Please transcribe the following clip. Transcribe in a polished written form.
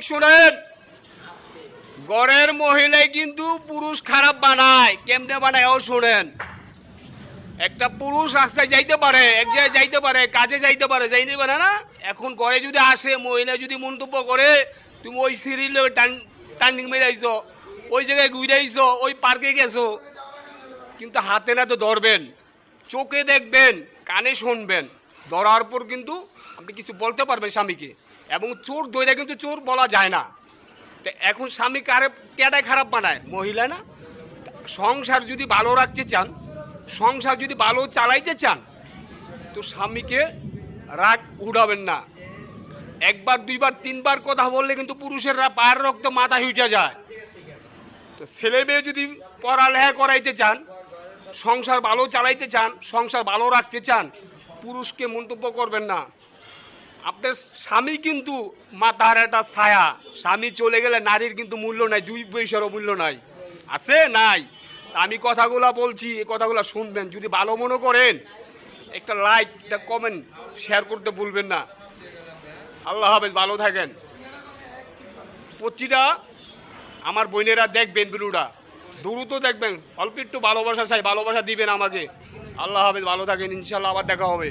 শোনেন, ঘরের মহিলাই কিন্তু পুরুষ খারাপ বানায়। কেমনে বানায় ও শোনেন। একটা পুরুষ রাস্তায় যাইতে পারে, এক জায়গায় যাইতে পারে, কাজে যাইতে পারে, যাইতে পারে না। এখন ঘরে যদি আসে, মহিলা যদি মন্তব্য করে তুমি ওই সিরিয়াল টার্নিং মেরাইছো, ওই জায়গায় ঘুরাইছো, ওই পার্কে গেছো, কিন্তু হাতে না তো ধরবেন, চোখে দেখবেন, কানে শুনবেন, ধরার পর কিন্তু আপনি কিছু বলতে পারবেন স্বামীকে। এবং চোর ধরে কিন্তু চোর বলা যায় না। তো এখন স্বামী কারে কেটাই খারাপ বানায়? মহিলা না? সংসার যদি ভালো রাখতে চান, সংসার যদি ভালো চালাইতে চান, তো স্বামীকে রাগ উড়াবেন না। একবার দুইবার তিনবার কথা বললে কিন্তু পুরুষেরা পায়ের রক্ত মাথায় উঠে যায়। তো ছেলে মেয়ে যদি পড়ালেখা করাইতে চান, সংসার ভালো চালাইতে চান, সংসার ভালো রাখতে চান, পুরুষকে মন্তব্য করবেন না। আপনার স্বামী কিন্তু মাথার একটা ছায়া। স্বামী চলে গেলে নারীর কিন্তু মূল্য নাই, দুই পয়সারও মূল্য নাই। আছে নাই? আমি কথাগুলো বলছি, এই কথাগুলো শুনবেন। যদি ভালো মনে করেন, একটা লাইক, একটা কমেন্ট, শেয়ার করতে ভুলবেন না। আল্লাহ হাফেজ, ভালো থাকেন। প্রতিটা আমার বোনেরা দেখবেন ভিডিওটা, দ্রুত দেখবেন। অল্প একটু ভালোবাসা চাই, ভালোবাসা দিবেন আমাকে। আল্লাহ হাফেজ, ভালো থাকেন। ইনশাল্লাহ আবার দেখা হবে।